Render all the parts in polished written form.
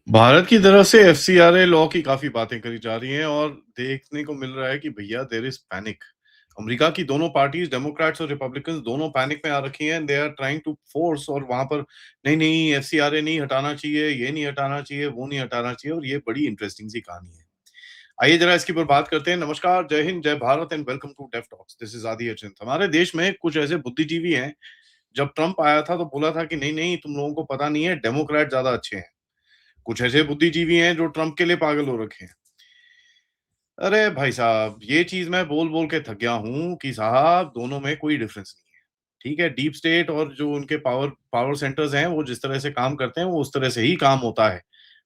भारत की तरफ से एफसीआरए लॉ की काफ़ी बातें करी जा रही हैं और देखने को मिल रहा है कि भैया देयर इज़ पैनिक। अमेरिका की दोनों पार्टीज़ डेमोक्रेट्स और रिपब्लिकन्स दोनों पैनिक में आ रखी हैं। They are trying to force और वहाँ पर नहीं एफसीआरए नहीं हटाना चाहिए, ये नहीं हटाना चाहिए, वो नहीं हटाना चाहिए और ये बड़ी इंटरेस्टिंग सी कहानी है। आइए ज़रा इसके ऊपर बात करते हैं। नमस्कार, जय हिंद, जय Bharat and welcome to Deaf Talks. This is Aadi Achint. हमारे देश में कुछ ऐसे बुद्धिजीवी हैं, जब ट्रम्प आया था तो बोला था कि नहीं तुम लोगों को पता नहीं है, डेमोक्रेट ज़्यादा अच्छे हैं। कुछ ऐसे बुद्धिजीवी हैं जो ट्रम्प के लिए पागल हो रखे हैं। अरे भाई साहब, ये चीज़ मैं बोल-बोल के थक गया हूँ कि साहब दोनों में कोई डिफरेंस नहीं है। ठीक है, डीप स्टेट और जो उनके पावर पावर सेंटर्स हैं, वो जिस तरह से काम करते हैं, वो उस तरह से ही काम होता है।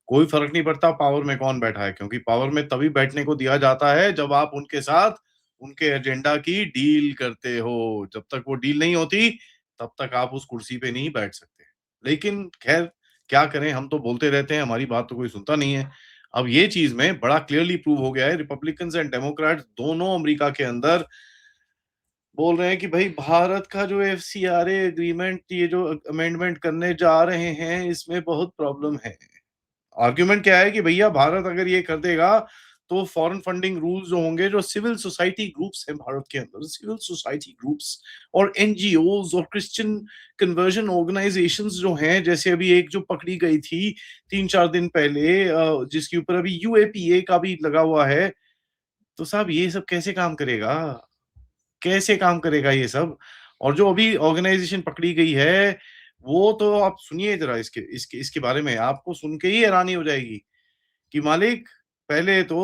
कोई फ़र्क नहीं पड़ता पावर में कौन बैठा है, क्योंकि पावर में तभी बैठने को दिया जाता है जब आप उनके साथ उनके एजेंडा की डील करते हो। जब तक वो डील नहीं होती, तब तक आप उस कुर्सी पे नहीं बैठ सकते। लेकिन खैर, क्या करें, हम तो बोलते रहते हैं, हमारी बात तो कोई सुनता नहीं है। अब ये चीज़ में बड़ा क्लियरली प्रूव हो गया है, रिपब्लिकन्स एंड डेमोक्रेट्स दोनों अमेरिका के अंदर बोल रहे हैं कि भाई भारत का जो एफसीआरए एग्रीमेंट, ये जो अमेंडमेंट करने जा रहे हैं, इसमें बहुत प्रॉब्लम है। आर्गुमेंट क्या है कि भैया भारत अगर ये कर देगा तो फॉरेन फंडिंग रूल्स जो होंगे, जो सिविल सोसाइटी ग्रुप्स हैं भारत के अंदर, सिविल सोसाइटी ग्रुप्स और एनजीओज और क्रिश्चियन कन्वर्जन ऑर्गेनाइजेशंस जो हैं, जैसे अभी एक जो पकड़ी गई थी 3-4 दिन पहले, जिसके ऊपर अभी यूएपीए का भी लगा हुआ है, तो साहब ये सब कैसे काम करेगा? कैसे काम करेगा ये सब? और जो अभी ऑर्गेनाइजेशन पकड़ी गई है, वो तो आप सुनिए ज़रा इसके इसके इसके बारे में, आपको सुन के ही हैरानी हो जाएगी कि मालिक पहले तो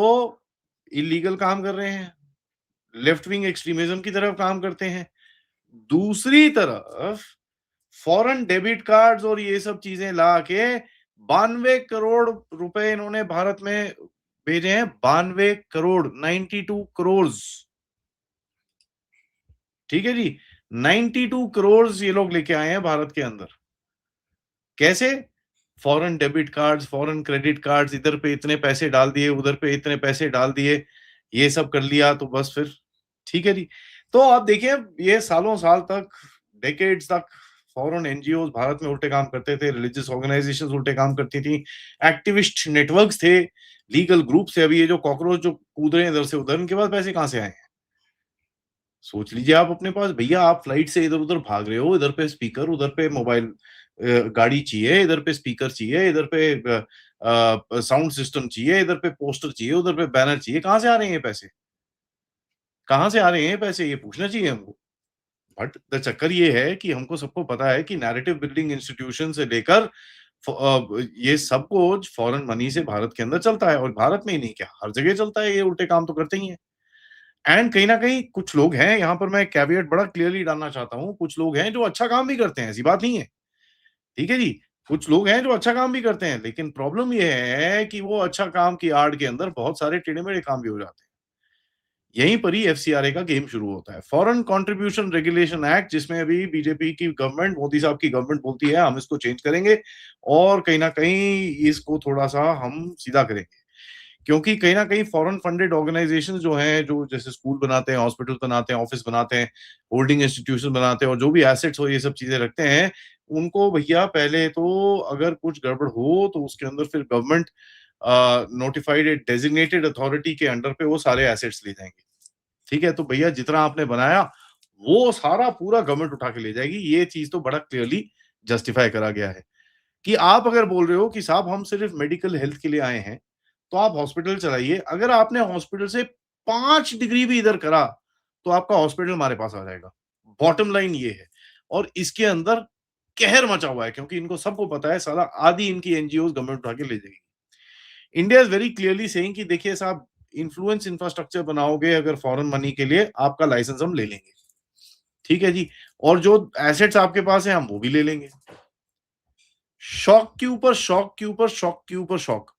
इल्लीगल काम कर रहे हैं, लेफ्ट विंग एक्सट्रीमिज़्म की तरफ काम करते हैं। दूसरी तरफ फॉरेन डेबिट कार्ड्स और ये सब चीज़ें ला के 92 करोड़ रुपए इन्होंने भारत में भेजे हैं। 92 करोड़, 92 करोर्स। ठीक है जी? 92 करोड़ ये लोग लेके आए हैं भारत के अंदर। कैसे? Foreign debit cards, foreign credit cards, इधर पे इतने पैसे डाल दिए, उधर पे इतने पैसे डाल दिए, ये सब कर लिया तो बस फिर ठीक है जी। तो आप देखिए, ये सालों-साल तक, डेकेड्स तक फॉरेन एनजीओज़ भारत में उल्टे काम करते थे, रिलिजियस ऑर्गनाइजेशंस उल्टे काम करती थी, एक्टिविस्ट नेटवर्क्स थे, लीगल ग्रुप्स थे। अभी ये जो कॉकरोच जो कूद रहे हैं इधर से उधर, इनके पास पैसे कहाँ से आए हैं? सोच लीजिए आप अपने पास, भैया आप फ्लाइट से इधर-उधर भाग रहे हो, इधर पे स्पीकर, उधर पे मोबाइल, गाड़ी चाहिए, इधर पे स्पीकर चाहिए, इधर पे साउंड सिस्टम चाहिए, इधर पे पोस्टर चाहिए, उधर पे बैनर चाहिए। कहाँ से आ रहे हैं ये पैसे? कहाँ से आ रहे हैं ये पैसे? ये पूछना चाहिए हमको। बट द चक्कर ये है कि हमको सबको पता है कि नैरेटिव बिल्डिंग इंस्टीट्यूशन से लेकर ये सब कुछ फॉरेन मनी से भारत के अंदर चलता है, और भारत में ही नहीं क्या, हर जगह चलता है, ये उल्टे काम तो करते ही हैं। एंड कहीं न कहीं कुछ लोग हैं, यहाँ पर मैं कैveat बड़ा क्लियरली डालना चाहता हूँ, कुछ लोग हैं जो अच्छा काम भी करते हैं, ऐसी बात नहीं है। ठीक है जी? कुछ लोग हैं जो अच्छा काम भी करते हैं, लेकिन प्रॉब्लम ये है कि वो अच्छा काम की आड़ के अंदर बहुत सारे टेढ़े-मेढ़े काम भी हो जाते हैं। यहीं पर ही एफसीआरए का गेम शुरू होता है। फॉरेन कंट्रीब्यूशन रेगुलेशन एक्ट, जिसमें अभी बीजेपी की गवर्नमेंट, मोदी साहब की गवर्नमेंट बोलती है हम इसको चेंज करेंगे और कहीं न कहीं इसको थोड़ा-सा हम सीधा करेंगे। क्योंकि कहीं न कहीं फॉरेन फंडेड ऑर्गनाइजेशंस जो हैं, जो जैसे स्कूल बनाते हैं, हॉस्पिटल बनाते हैं, ऑफिस बनाते हैं, होल्डिंग इंस्टीट्यूशन बनाते हैं और जो भी एसेट्स हो ये सब चीज़ें रखते हैं, उनको भैया पहले तो अगर कुछ गड़बड़ हो तो उसके अंदर फिर गवर्नमेंट नोटिफाइड डेज़िग्नेटेड अथॉरिटी के अंडर पे वो सारे एसेट्स ले जाएँगे। ठीक है? तो भैया जितना आपने बनाया, वो सारा पूरा गवर्नमेंट उठा के ले जाएगी। ये चीज़ तो बड़ा क्लियरली जस्टिफाई करा गया है कि आप अगर बोल रहे हो कि साहब हम सिर्फ मेडिकल हेल्थ के लिए आए हैं, तो आप हॉस्पिटल चलाइए। अगर आपने हॉस्पिटल से 5 डिग्री भी इधर करा, तो आपका हॉस्पिटल हमारे पास आ जाएगा। बॉटम लाइन ये है। और इसके अंदर कहर मचा हुआ है, क्योंकि इनको सबको पता है साला आधी इनकी एनजीओज़ गवर्नमेंट उठा के ले जाएगी। India is very clearly saying कि देखिए साहब, इन्फ्लुएंस इंफ्रास्ट्रक्चर बनाओगे अगर फॉरेन मनी के लिए, आपका लाइसेंस हम ले लेंगे। ठीक है जी? और जो एसेट्स आपके पास हैं, हम वो भी ले लेंगे। शॉक के ऊपर शॉक के ऊपर शॉक के ऊपर शॉक।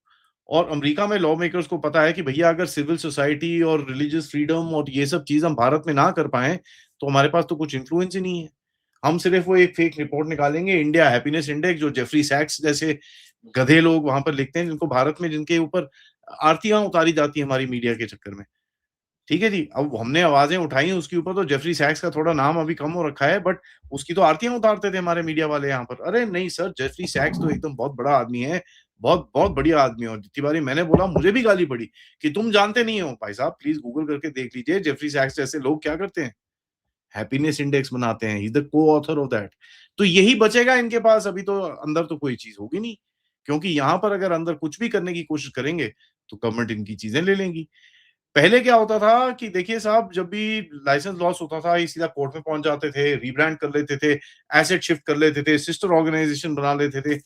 और अमेरिका में लॉ मेकर्स को पता है कि भैया अगर सिविल सोसाइटी और रिलीजियस फ्रीडम और ये सब चीज़ हम भारत में ना कर पाएँ, तो हमारे पास तो कुछ इन्फ्लुएंस ही नहीं है। हम सिर्फ़ वो एक फेक रिपोर्ट निकालेंगे, इंडिया हैप्पीनेस इंडेक्स, जो जेफरी सैक्स जैसे गधे लोग वहाँ पर लिखते हैं, जिनको भारत में जिनके ऊपर आरतियाँ उतारी जाती हैं हमारी मीडिया के चक्कर में। ठीक है जी? अब हमने आवाज़ें उठाई हैं उसके ऊपर, तो जेफरी सैक्स का थोड़ा नाम अभी कम हो रखा है, बट उसकी तो आरतियाँ उतारते थे हमारे मीडिया वाले यहाँ पर। अरे नहीं सर, जेफरी सैक्स तो एकदम बहुत बड़ा आदमी है, बहुत बहुत बढ़िया आदमी है और जितनी बारी मैंने बोला मुझे भी गाली पड़ी कि तुम जानते नहीं हो। भाई साहब प्लीज गूगल करके देख लीजिए जेफरी सैक्स जैसे लोग क्या करते हैं, हैप्पीनेस इंडेक्स बनाते हैं, he is the coauthor of that. तो यही बचेगा इनके पास, अभी तो अंदर तो कोई चीज़ होगी नहीं, क्योंकि यहाँ पर अगर अंदर कुछ भी करने की कोशिश करेंगे, तो गवर्नमेंट इनकी चीज़ें ले लेंगी। पहले क्या होता था कि देखिए साहब जब भी लाइसेंस लॉस होता था, ये सीधा कोर्ट में पहुँच जाते थे, रीब्रांड कर लेते थे, एसेट शिफ्ट कर लेते थे, सिस्टर ऑर्गेनाइजेशन बना लेते थे।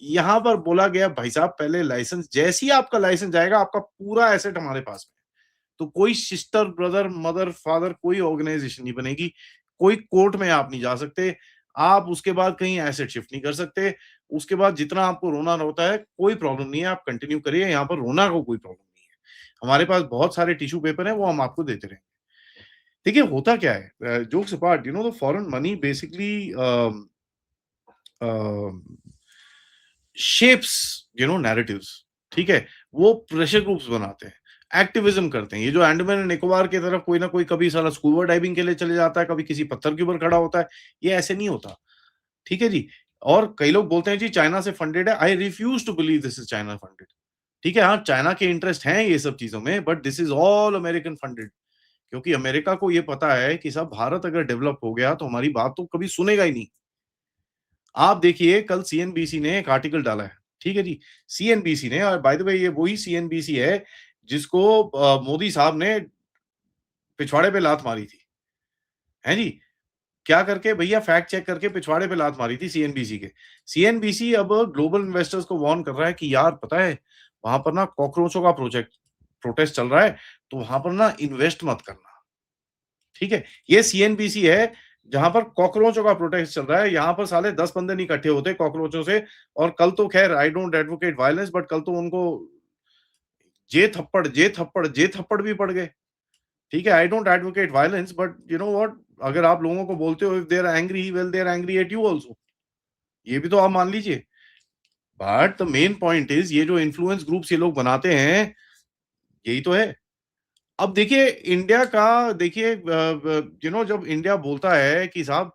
यहाँ पर बोला गया भाई साहब पहले लाइसेंस, जैसे ही आपका लाइसेंस जाएगा, आपका पूरा एसेट हमारे पास में। तो कोई सिस्टर, ब्रदर, मदर, फादर कोई ऑर्गेनाइजेशन नहीं बनेगी। कोई कोर्ट में आप नहीं जा सकते। आप उसके बाद कहीं एसेट शिफ्ट नहीं कर सकते। उसके बाद जितना आपको रोना होता है, कोई प्रॉब्लम नहीं है, आप कंटिन्यू करिए, यहाँ पर रोना को कोई प्रॉब्लम नहीं है। हमारे पास बहुत सारे टिश्यू पेपर हैं, वो हम आपको देते रहेंगे। देखिए होता क्या है, jokes apart, the foreign money basically a shapes narratives, ठीक है? वो प्रेशर ग्रुप्स बनाते हैं, एक्टिविज़्म करते हैं। ये जो अंडमान एंड निकोबार की तरफ कोई ना कोई कभी साला स्कूबा डाइविंग के लिए चले जाता है, कभी किसी पत्थर के ऊपर खड़ा होता है, ये ऐसे नहीं होता, ठीक है जी? और कई लोग बोलते हैं जी चाइना से फंडेड है, I refuse to believe this is China funded. ठीक है, हाँ, चाइना के इंटरेस्ट हैं ये सब चीज़ों में, but this is all American funded, क्योंकि अमेरिका को ये पता है कि साहब भारत अगर डेवलप हो गया तो हमारी बात तो कभी सुनेगा ही नहीं। आप देखिए कल सीएनबीसी ने एक आर्टिकल डाला है, ठीक है जी? सीएनबीसी ने, और बाय द वे ये वही सीएनबीसी है जिसको मोदी साहब ने पिछवाड़े पे लात मारी थी, हैं जी? क्या करके भैया, फैक्ट चेक करके पिछवाड़े पे लात मारी थी सीएनबीसी के। सीएनबीसी अब ग्लोबल इन्वेस्टर्स को वार्न कर रहा है कि यार पता है, वहाँ पर ना कॉकरोचों का प्रोटेस्ट चल रहा है, तो वहाँ पर ना इन्वेस्ट मत करना। ठीक है? ये सीएनबीसी है, जहाँ पर कॉकरोचों का प्रोटेस्ट चल रहा है, यहाँ पर साले 10 बंदे नहीं इकट्ठे होते कॉकरोचों से। और कल तो खैर आई डोंट एडवोकेट वायलेंस, बट कल तो उनको जे थप्पड़ भी पड़ गए। ठीक है? I don't advocate violence, but you know what, अगर आप लोगों को बोलते हो if they are angry, well they are angry at you also. ये भी तो आप मान लीजिए। But the main point is ये जो इन्फ्लुएंस ग्रुप्स ये लोग बनाते हैं, यही तो है। अब देखिए इंडिया का, देखिए जब इंडिया बोलता है कि साहब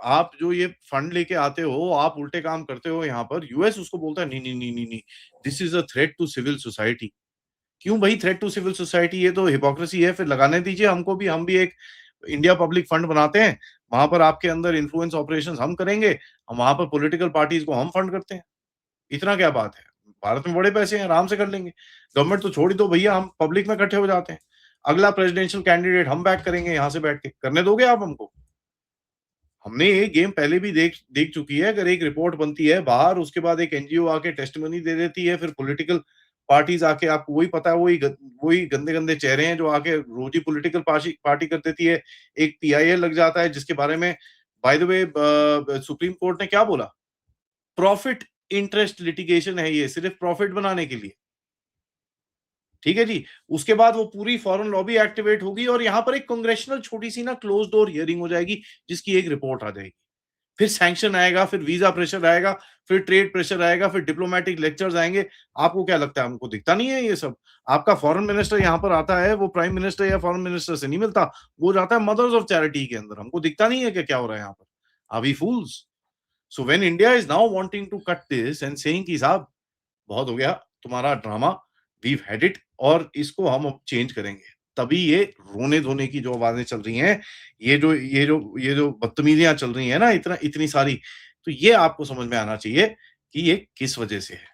आप जो ये फंड लेके आते हो, आप उल्टे काम करते हो यहाँ पर, यूएस उसको बोलता है नहीं, नहीं, नहीं, नहीं, नहीं, this is a threat to civil society. क्यों भई थ्रेट टू सिविल सोसाइटी? ये तो हिपोक्रेसी है, फिर लगाने दीजिए हमको भी, हम भी एक इंडिया पब्लिक फंड बनाते हैं, वहाँ पर आपके अंदर इन्फ्लुएंस ऑपरेशंस हम करेंगे, हम वहाँ पर पॉलिटिकल पार्टीज़ को हम फंड करते हैं। इतना क्या बात है? भारत में बड़े पैसे हैं, आराम से कर लेंगे। गवर्नमेंट तो छोड़ ही दो भैया, हम पब्लिक में इकट्ठे हो जाते हैं। अगला प्रेसिडेंशियल कैंडिडेट हम बैक करेंगे यहाँ से बैठ के। करने दोगे आप हमको? हमने ये गेम पहले भी देख देख चुकी है। अगर एक रिपोर्ट बनती है बाहर, उसके बाद एक एनजीओ आके टेस्टिमनी दे देती है, फिर पॉलिटिकल पार्टीज़ आके, आपको वही पता है, वही गंदे-गंदे चेहरे हैं जो आके रोज़ ही पॉलिटिकल पार्टी पार्टी कर देती है। एक पीआईएल लग जाता है जिसके बारे में by the way supreme court ने क्या बोला? प्रॉफिट इंटरेस्ट लिटिगेशन है ये, सिर्फ प्रॉफिट बनाने के लिए। ठीक है जी? उसके बाद वो पूरी फॉरेन लॉबी एक्टिवेट होगी और यहाँ पर एक कांग्रेचुनल छोटी-सी ना क्लोज़ डोर हियरिंग हो जाएगी, जिसकी एक रिपोर्ट आ जाएगी। फिर सैंक्शन आएगा, फिर वीज़ा प्रेशर आएगा, फिर ट्रेड प्रेशर आएगा, फिर डिप्लोमैटिक लेक्चर्स आएँगे। आपको क्या लगता है हमको दिखता नहीं है ये सब? आपका फॉरेन मिनिस्टर यहाँ पर आता है, वो प्राइम मिनिस्टर या फॉरेन मिनिस्टर से नहीं मिलता, वो जाता है मदर्स ऑफ चैरिटी के अंदर। हमको दिखता नहीं है कि क्या हो रहा है यहाँ पर? Are we fools? So when India is now wanting to cut this and saying कि साहब बहुत हो गया तुम्हारा ड्रामा, वीव हैड इट, और इसको हम अब चेंज करेंगे। तभी ये रोने-धोने की जो आवाज़ें चल रही हैं, ये जो बदतमीज़ियाँ चल रही हैं ना इतनी सारी, तो ये आपको समझ में आना चाहिए कि ये किस वजह से है।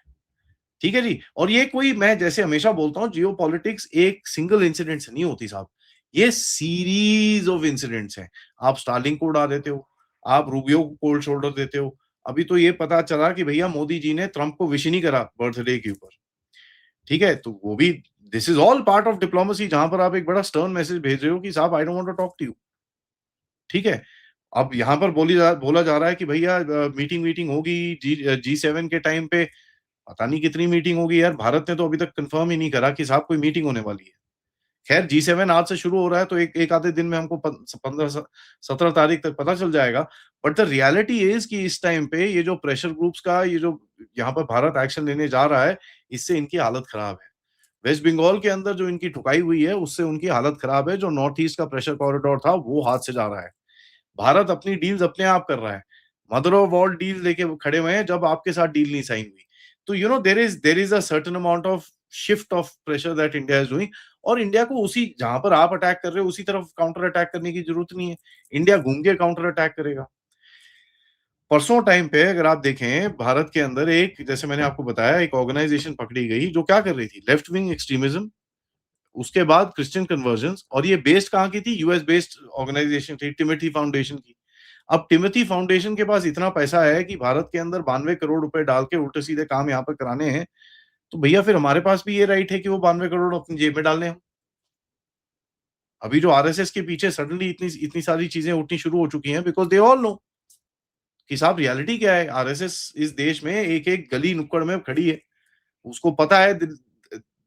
ठीक है जी? और ये कोई, मैं जैसे हमेशा बोलता हूँ, जियोपॉलिटिक्स एक सिंगल इंसिडेंट से नहीं होती साहब। ये सीरीज़ ऑफ इंसिडेंट्स हैं। आप स्टारलिंक को उड़ा देते हो, आप रूबियो को कोल्ड शोल्डर देते हो। अभी तो ये पता चला कि भैया मोदी जी ने ट्रंप को विश ही नहीं करा बर्थडे के ऊपर। ठीक है? तो वो भी, this is all part of diplomacy, जहाँ पर आप एक बड़ा स्टर्न मैसेज भेज रहे हो कि साहब I don't want to talk to you. ठीक है? अब यहाँ पर बोला जा रहा है कि भैया मीटिंग होगी जी7 के टाइम पे। पता नहीं कितनी मीटिंग होगी यार, भारत ने तो अभी तक कन्फर्म ही नहीं करा कि साहब कोई मीटिंग होने वाली है। खैर जी7 आज से शुरू हो रहा है, तो एक एक आधे दिन में हमको 15 17 तारीख तक पता चल जाएगा। बट द रियलिटी इज़ कि इस टाइम पे ये जो प्रेशर ग्रुप्स का, ये जो यहाँ पर भारत एक्शन लेने जा रहा है, इससे इनकी हालत खराब है। वेस्ट बंगाल के अंदर जो इनकी ठुकाई हुई है, उससे उनकी हालत खराब है। जो नॉर्थ ईस्ट का प्रेशर कॉरिडोर था, वो हाथ से जा रहा है। भारत अपनी डील्स अपने आप कर रहा है। मदर ऑफ ऑल डील लेके वो खड़े हुए हैं जब आपके साथ डील नहीं साइन हुई। तो you know there is a certain amount of shift of pressure that India is doing, और इंडिया को उसी जहां पर आप अटैक कर रहे हो उसी तरफ काउंटर अटैक करने की जरूरत नहीं है। इंडिया घूम के काउंटर अटैक करेगा। परसों टाइम पे अगर आप देखें भारत के अंदर एक, जैसे मैंने आपको बताया, एक ऑर्गेनाइजेशन पकड़ी गई जो क्या कर रही थी, लेफ्ट विंग एक्सट्रीमिज्म, उसके बाद क्रिश्चियन कन्वर्जन्स, और ये बेस्ड कहाँ की थी, यूएस बेस्ड ऑर्गेनाइजेशन थी, टिमोथी फाउंडेशन की। अब टिमोथी फाउंडेशन के पास इतना पैसा है कि भारत के अंदर 92 करोड़ रुपए डाल के उल्टे सीधे काम यहाँ पर कराने हैं, तो भैया फिर हमारे पास भी ये राइट है कि वो 92 करोड़ अपनी जेब में डाल लें हम। अभी जो आरएसएस के पीछे सडनली इतनी इतनी सारी चीजें उठनी शुरू हो चुकी हैं, बिकॉज़ दे ऑल नो कि साहब रियलिटी क्या है। आरएसएस इस देश में एक-एक गली नुक्कड़ में खड़ी है। उसको पता है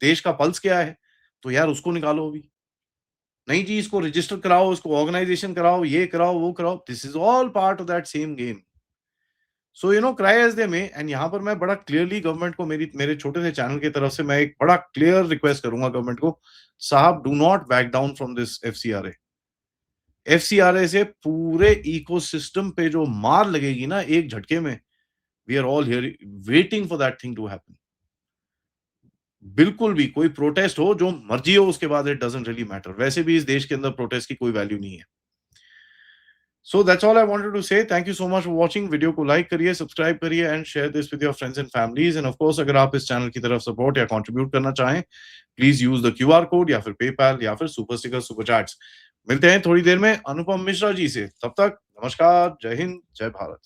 देश का पल्स क्या है, तो यार उसको निकालो अभी। नहीं जी, इसको रजिस्टर कराओ, इसको ऑर्गनाइजेशन कराओ, ये कराओ, वो कराओ। This is all part of that same game. So you know cry as they may, and यहाँ पर मैं बड़ा क्लियरली गवर्नमेंट को, मेरे छोटे से चैनल की तरफ से मैं एक बड़ा क्लियर रिक्वेस्ट करूँगा गवर्नमेंट को, साहब do not back down from this FCRA. FCRA से पूरे इकोसिस्टम पे जो मार लगेगी ना एक झटके में, we are all here waiting for that thing to happen. बिल्कुल भी कोई प्रोटेस्ट हो, जो मर्जी हो, उसके बाद इट डज़न्ट रियली मैटर। वैसे भी इस देश के अंदर प्रोटेस्ट की कोई वैल्यू नहीं है। So that's all I wanted to say. Thank you so much for watching. Video को लाइक करिए, सब्सक्राइब करिए and share this with your friends and families. And of course अगर आप इस चैनल की तरफ सपोर्ट या कंट्रीब्यूट करना चाहें, please use the QR code या फिर पेपैल या फिर सुपर स्टिकर, सुपर चैट्स। मिलते हैं थोड़ी देर में अनुपम मिश्रा जी से। तब तक नमस्कार, जय हिंद, जय भारत।